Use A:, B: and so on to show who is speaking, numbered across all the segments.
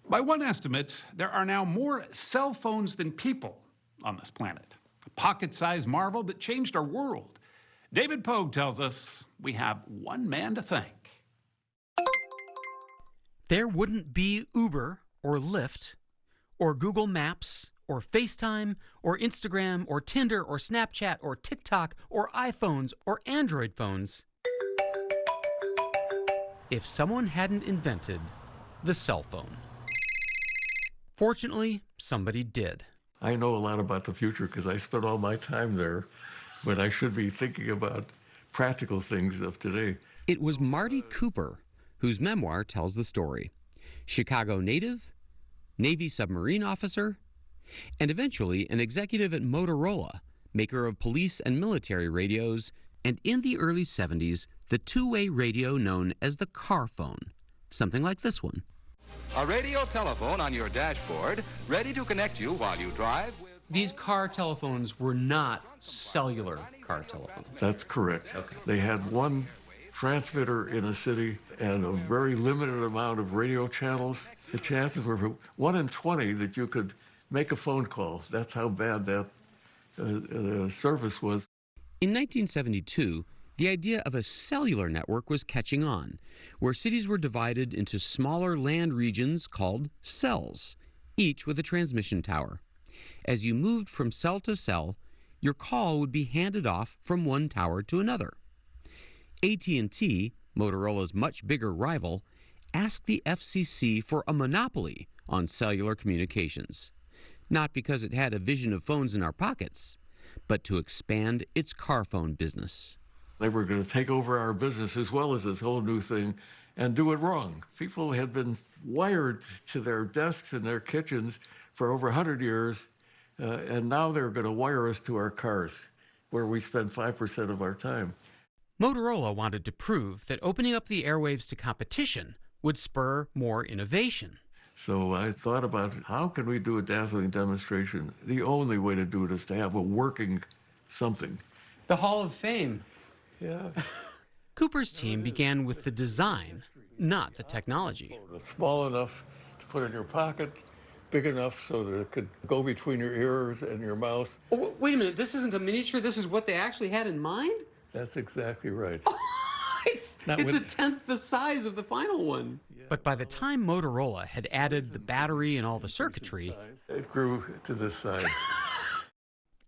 A: By one estimate, there are now more cell phones than people on this planet. A pocket-sized marvel that changed our world. David Pogue tells us we have one man to thank.
B: There wouldn't be Uber or Lyft or Google Maps or FaceTime or Instagram or Tinder or Snapchat or TikTok or iPhones or Android phones if someone hadn't invented the cell phone. Fortunately, somebody did.
C: I know a lot about the future because I spent all my time there, but I should be thinking about practical things of today.
B: It was Marty Cooper whose memoir tells the story. Chicago native, Navy submarine officer, and eventually an executive at Motorola, maker of police and military radios, and in the early 70s, the two-way radio known as the car phone, something like this one.
D: A radio telephone on your dashboard, ready to connect you while you drive with...
B: These car telephones were not cellular car telephones.
C: That's correct.
B: Okay.
C: They had one transmitter in a city and a very limited amount of radio channels. The chances were 1 in 20 that you could make a phone call. That's how bad that service was.
B: In 1972, the idea of a cellular network was catching on, where cities were divided into smaller land regions called cells, each with a transmission tower. As you moved from cell to cell, your call would be handed off from one tower to another. AT&T, Motorola's much bigger rival, asked the FCC for a monopoly on cellular communications, not because it had a vision of phones in our pockets, but to expand its car phone business.
C: They were going to take over our business as well as this whole new thing and do it wrong. People had been wired to their desks in their kitchens for over 100 years, and now they're going to wire us to our cars, where we spend 5% of our time.
B: Motorola wanted to prove that opening up the airwaves to competition would spur more innovation.
C: So I thought about how can we do a dazzling demonstration? The only way to do it is to have a working something.
B: The Hall of Fame.
C: Yeah.
B: Cooper's team began with the design, not the technology.
C: It's small enough to put in your pocket, big enough so that it could go between your ears and your mouth.
B: Oh, wait a minute, this isn't a miniature? This is what they actually had in mind?
C: That's exactly right.
B: It's a tenth the size of the final one. Yeah. But by the time Motorola had added the battery and all the circuitry,
C: it grew to this size.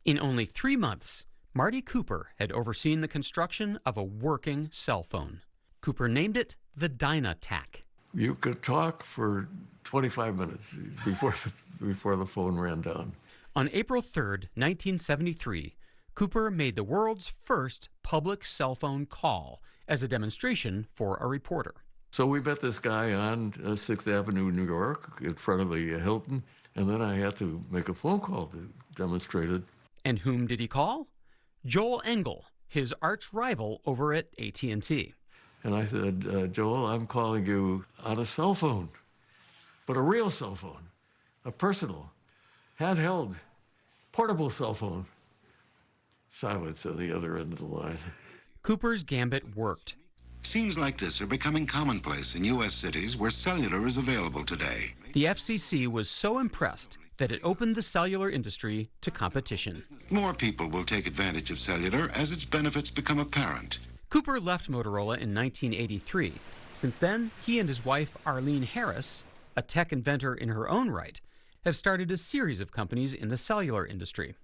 B: In only 3 months, Marty Cooper had overseen the construction of a working cell phone. Cooper named it the Dynatac.
C: You could talk for 25 minutes before the phone ran down.
B: On April 3rd, 1973, Cooper made the world's first public cell phone call as a demonstration for a reporter.
C: So we met this guy on 6th Avenue, New York, in front of the Hilton, and then I had to make a phone call to demonstrate it.
B: And whom did he call? Joel Engel, his arch rival over at AT&T.
C: And I said, Joel, I'm calling you on a cell phone, but a real cell phone, a personal, handheld, portable cell phone. Silence on the other end of the line.
B: Cooper's gambit worked.
E: Scenes like this are becoming commonplace in U.S. cities where cellular is available today.
B: The FCC was so impressed that it opened the cellular industry to competition.
E: More people will take advantage of cellular as its benefits become apparent.
B: Cooper left Motorola in 1983. Since then, he and his wife, Arlene Harris, a tech inventor in her own right, have started a series of companies in the cellular industry.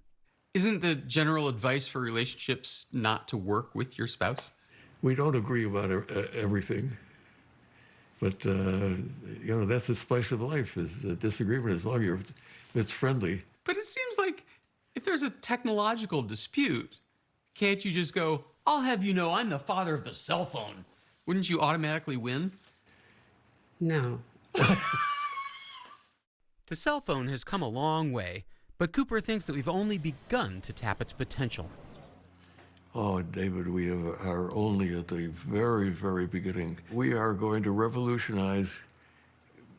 B: Isn't the general advice for relationships not to work with your spouse?
C: We don't agree about everything, but that's the spice of life, is a disagreement as long as it's friendly.
B: But it seems like if there's a technological dispute, can't you just go, I'll have you know I'm the father of the cell phone? Wouldn't you automatically win?
F: No.
B: The cell phone has come a long way, but Cooper thinks that we've only begun to tap its potential.
C: Oh, David, we are only at the very, very beginning. We are going to revolutionize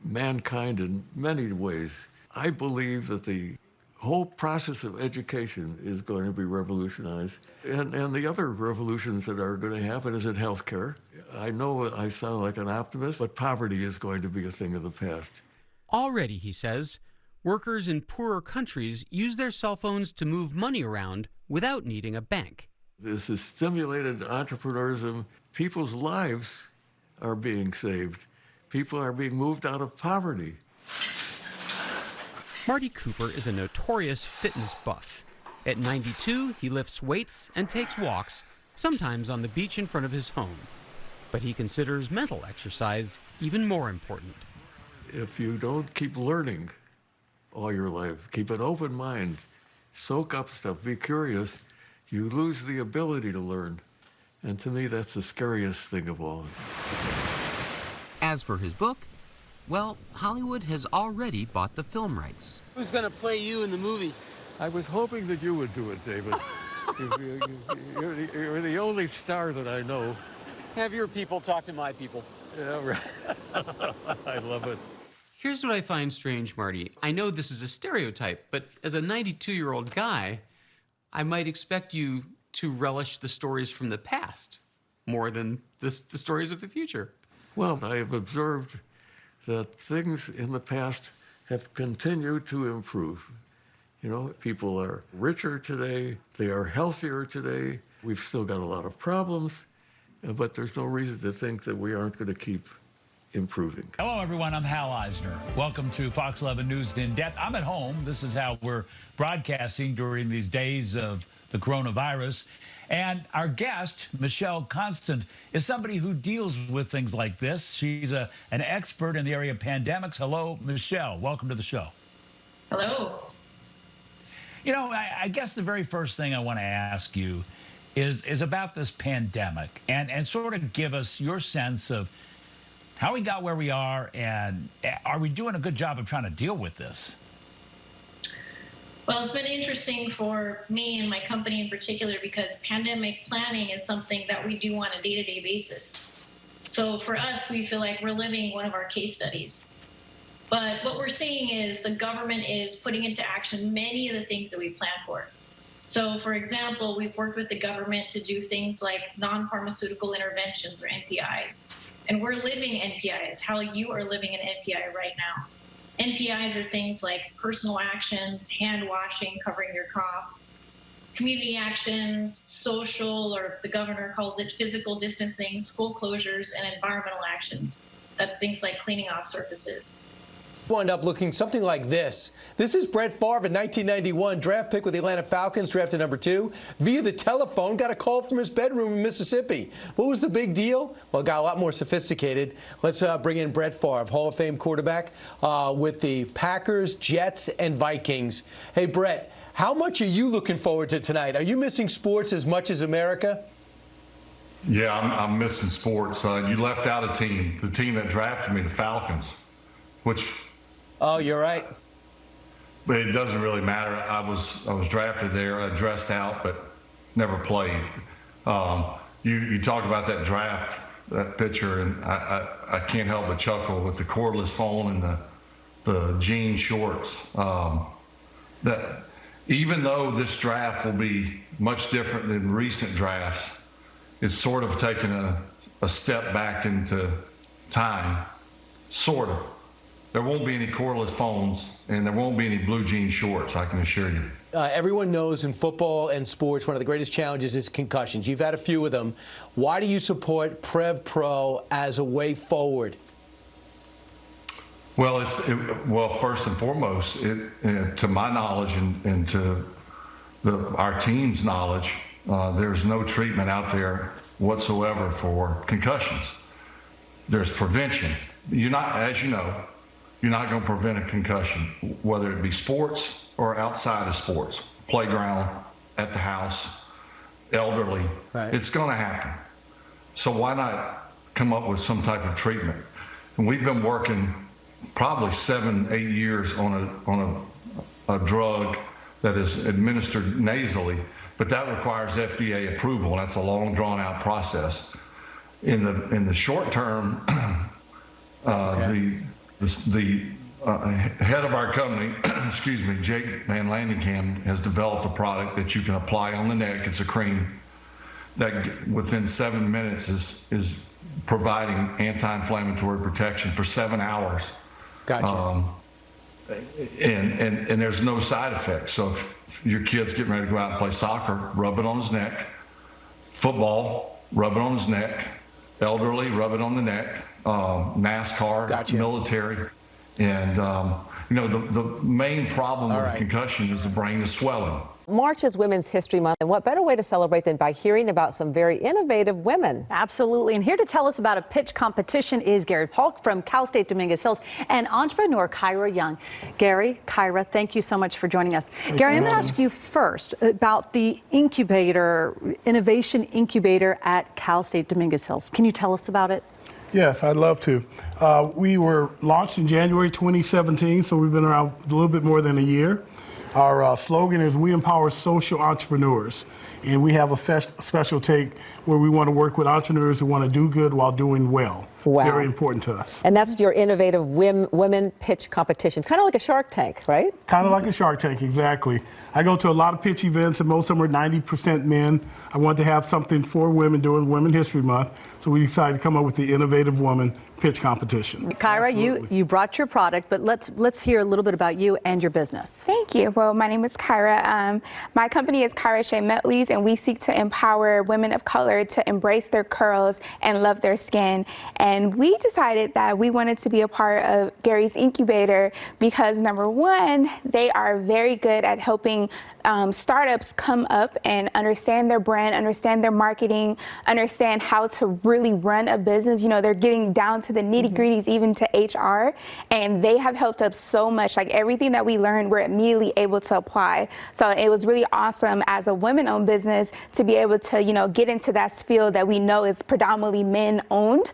C: mankind in many ways. I believe that the whole process of education is going to be revolutionized. And the other revolutions that are going to happen is in healthcare. I know I sound like an optimist, but poverty is going to be a thing of the past.
B: Already, he says, workers in poorer countries use their cell phones to move money around without needing a bank.
C: This is stimulated entrepreneurism. People's lives are being saved. People are being moved out of poverty.
B: Marty Cooper is a notorious fitness buff. At 92, he lifts weights and takes walks, sometimes on the beach in front of his home. But he considers mental exercise even more important.
C: If you don't keep learning all your life, keep an open mind, soak up stuff, be curious, you lose the ability to learn. And to me, that's the scariest thing of all.
B: As for his book, well, Hollywood has already bought the film rights.
G: Who's gonna play you in the movie?
C: I was hoping that you would do it, David. You're the only star that I know.
G: Have your people talk to my people.
C: Yeah, right. I love it.
B: Here's what I find strange, Marty. I know this is a stereotype, but as a 92-year-old guy, I might expect you to relish the stories from the past more than the stories of the future.
C: Well, I have observed that things in the past have continued to improve. You know, people are richer today, they are healthier today. We've still got a lot of problems, but there's no reason to think that we aren't going to keep improving.
H: Hello, everyone. I'm Hal Eisner. Welcome to Fox 11 News in Depth. I'm at home. This is how we're broadcasting during these days of the coronavirus. And our guest, Michelle Constant, is somebody who deals with things like this. She's an expert in the area of pandemics. Hello, Michelle. Welcome to the show.
I: Hello.
H: You know, I guess the very first thing I want to ask you is about this pandemic and sort of give us your sense of how we got where we are, and are we doing a good job of trying to deal with this?
I: Well, it's been interesting for me and my company in particular because pandemic planning is something that we do on a day-to-day basis. So for us, we feel like we're living one of our case studies. But what we're seeing is the government is putting into action many of the things that we plan for. So, for example, we've worked with the government to do things like non-pharmaceutical interventions or NPIs. And we're living NPIs, how you are living an NPI right now. NPIs are things like personal actions, hand washing, covering your cough, community actions, social, or the governor calls it physical distancing, school closures, and environmental actions. That's things like cleaning off surfaces.
G: Wind up looking something like this. This is Brett Favre in 1991, draft pick with the Atlanta Falcons, drafted number 2. Via the telephone, got a call from his bedroom in Mississippi. What was the big deal? Well, it got a lot more sophisticated. Let's bring in Brett Favre, Hall of Fame quarterback with the Packers, Jets, and Vikings. Hey, Brett, how much are you looking forward to tonight? Are you missing sports as much as America?
J: Yeah, I'm missing sports. You left out a team, the team that drafted me, the Falcons, which...
G: Oh, you're right.
J: But it doesn't really matter. I was drafted there. I dressed out, but never played. You talk about that draft, that picture, and I can't help but chuckle with the cordless phone and the jean shorts. That even though this draft will be much different than recent drafts, it's sort of taken a step back into time, sort of. There won't be any cordless phones, and there won't be any blue jean shorts, I can assure you.
G: Everyone knows in football and sports, one of the greatest challenges is concussions. You've had a few of them. Why do you support Prev Pro as a way forward?
J: Well, first and foremost, to my knowledge and to our team's knowledge, there's no treatment out there whatsoever for concussions. There's prevention. As you know, you're not going to prevent a concussion, whether it be sports or outside of sports, playground, at the house, elderly. Right. It's going to happen. So why not come up with some type of treatment? And we've been working probably 7-8 years on a drug that is administered nasally, but that requires FDA approval, and that's a long, drawn-out process. In the short term, the head of our company, excuse me, Jake Van Landingham, has developed a product that you can apply on the neck. It's a cream that within 7 minutes is providing anti-inflammatory protection for 7 hours.
G: Gotcha.
J: and there's no side effects. So if your kid's getting ready to go out and play soccer, rub it on his neck. Football, rub it on his neck. Elderly, rub it on the neck. NASCAR,
G: Gotcha.
J: Military. And, the main problem with concussion is the brain is swelling.
K: March is Women's History Month, and what better way to celebrate than by hearing about some very innovative women?
L: Absolutely. And here to tell us about a pitch competition is Gary Polk from Cal State Dominguez Hills and entrepreneur Kyra Young. Gary, Kyra, thank you so much for joining us. Gary, I'm going to ask you first about the innovation incubator at Cal State Dominguez Hills. Can you tell us about it?
M: Yes, I'd love to. We were launched in January 2017, so we've been around a little bit more than a year. Our slogan is "We empower social entrepreneurs," and we have a special take where we want to work with entrepreneurs who want to do good while doing well.
K: Wow.
M: Very important to us.
K: And that's your innovative women pitch competition, kind of like a Shark Tank, right?
M: Kind of like a Shark Tank, exactly. I go to a lot of pitch events, and most of them are 90% men. I want to have something for women during Women's History Month, so we decided to come up with the Innovative Woman Pitch Competition.
L: Kyra, you brought your product, but let's hear a little bit about you and your business.
N: Thank you. Well, my name is Kyra. My company is Kyra Shea Metleys, and we seek to empower women of color to embrace their curls and love their skin. And we decided that we wanted to be a part of Gary's incubator because, number one, they are very good at helping startups come up and understand their brand, understand their marketing, understand how to really run a business. You know, they're getting down to the nitty-gritties, even to HR, and they have helped us so much. Like, everything that we learned, we're immediately able to apply. So it was really awesome as a women-owned business to be able to, get into that field that we know is predominantly men-owned,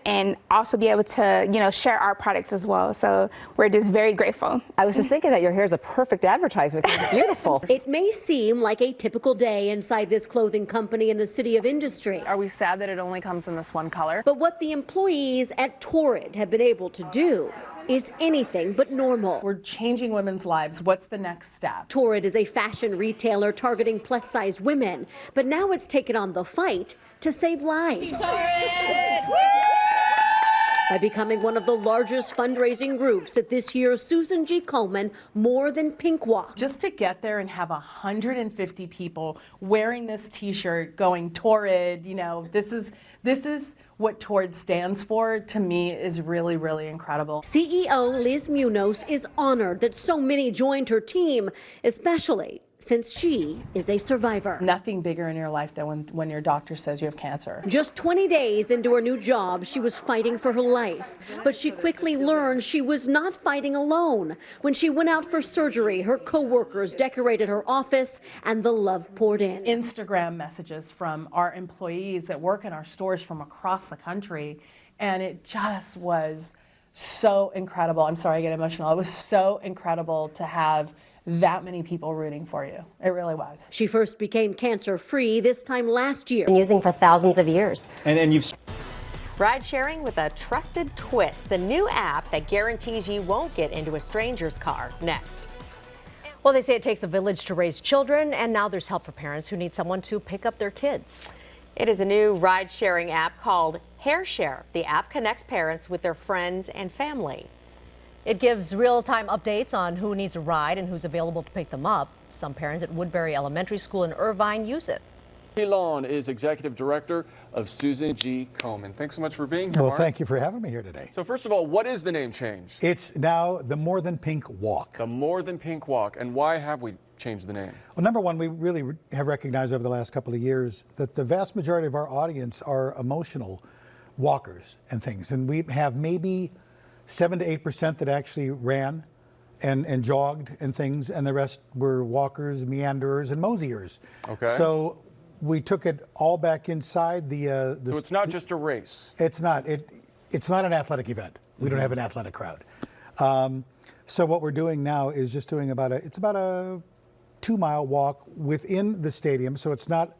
N: and also be able to, share our products as well. So we're just very grateful.
K: I was just thinking that your hair is a perfect advertisement. It's beautiful.
O: It may seem like a typical day inside this clothing company in the city of industry.
P: Are we sad that it only comes in this one color?
O: But what the employees at Torrid have been able to do is anything but normal.
P: We're changing women's lives. What's the next step?
O: Torrid is a fashion retailer targeting plus-sized women, but now it's taken on the fight to save lives. By becoming one of the largest fundraising groups at this year's Susan G. Komen More Than Pink Walk.
P: Just to get there and have 150 people wearing this T-shirt going Torrid, this is what Torrid stands for, to me, is really, really incredible.
O: CEO Liz Munoz is honored that so many joined her team, especially since she is a survivor.
P: Nothing bigger in your life than when your doctor says you have cancer.
O: Just 20 days into her new job, she was fighting for her life. But she quickly learned she was not fighting alone. When she went out for surgery, her co-workers decorated her office and the love poured in.
P: Instagram messages from our employees that work in our stores from across the country, and it just was so incredible. I'm sorry, I get emotional. It was so incredible to have that many people rooting for you. It really was.
O: She first became cancer-free this time last year.
Q: Been using for thousands of years.
R: And you've
S: Ride sharing with a trusted twist, the new app that guarantees you won't get into a stranger's car. Next.
T: Well, they say it takes a village to raise children, and now there's help for parents who need someone to pick up their kids.
S: It is a new ride sharing app called Hair Share. The app connects parents with their friends and family.
T: It gives real-time updates on who needs a ride and who's available to pick them up. Some parents at Woodbury Elementary School in Irvine use it.
R: Elon is Executive Director of Susan G. Komen. Thanks so much for being here,
U: Well,
R: Mark.
U: thank you for having me here today.
R: So first of all, what is the name change?
U: It's now the More Than Pink Walk.
R: The More Than Pink Walk. And why have we changed the name?
U: Well, number one, we really have recognized over the last couple of years that the vast majority of our audience are emotional walkers and things. And we have maybe 7 to 8% that actually ran and jogged and things, and the rest were walkers, meanderers, and moseyers.
R: Okay.
U: So we took it all back inside the
R: so it's not just a race.
U: It's not. It's not an athletic event. We don't have an athletic crowd. So what we're doing now is just doing about a 2-mile walk within the stadium. So it's not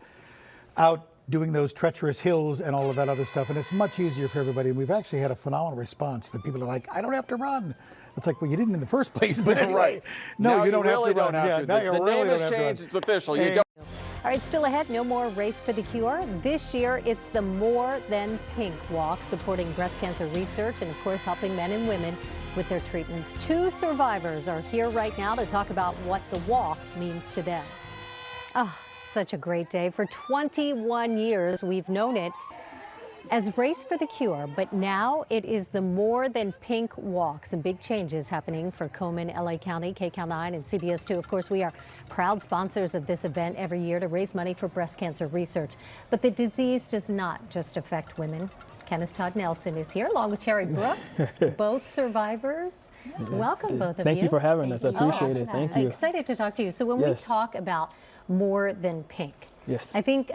U: out doing those treacherous hills and all of that other stuff. And it's much easier for everybody. And we've actually had a phenomenal response that people are like, I don't have to run. It's like, well, you didn't in the first place. But anyway,
R: Right.
U: no,
R: Now
U: you don't
R: really
U: have to run.
R: don't have
U: Yeah,
R: to.
U: now
R: The
U: you
R: name
U: really
R: has
U: don't have to run.
R: changed. It's official. You
U: And-
R: don't.
V: All right, still ahead, no more Race for the Cure. This year, it's the More Than Pink Walk, supporting breast cancer research and, of course, helping men and women with their treatments. 2 survivors are here right now to talk about what the walk means to them. Oh, such a great day. For 21 years, we've known it as Race for the Cure, but now it is the More Than Pink Walk. Some big changes happening for Komen, LA County, KCAL 9, and CBS 2. Of course, we are proud sponsors of this event every year to raise money for breast cancer research. But the disease does not just affect women. Kenneth Todd Nelson is here, along with Terry Brooks, both survivors. Welcome, both of you.
A: Thank you for having us. I appreciate it. Thank you.
V: Excited to talk to you. So when we talk about More Than Pink, I think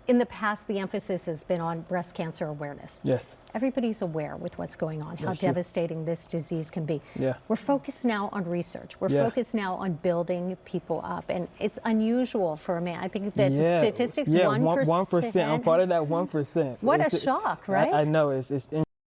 V: in the past the emphasis has been on breast cancer awareness.
A: Yes.
V: Everybody's aware with what's going on, how devastating this disease can be.
A: Yeah.
V: We're focused now on research. We're focused now on building people up, and it's unusual for a man. I think that the statistics, 1%.
A: 1%. I'm part of that 1%.
V: What a shock, right?
A: I know. It's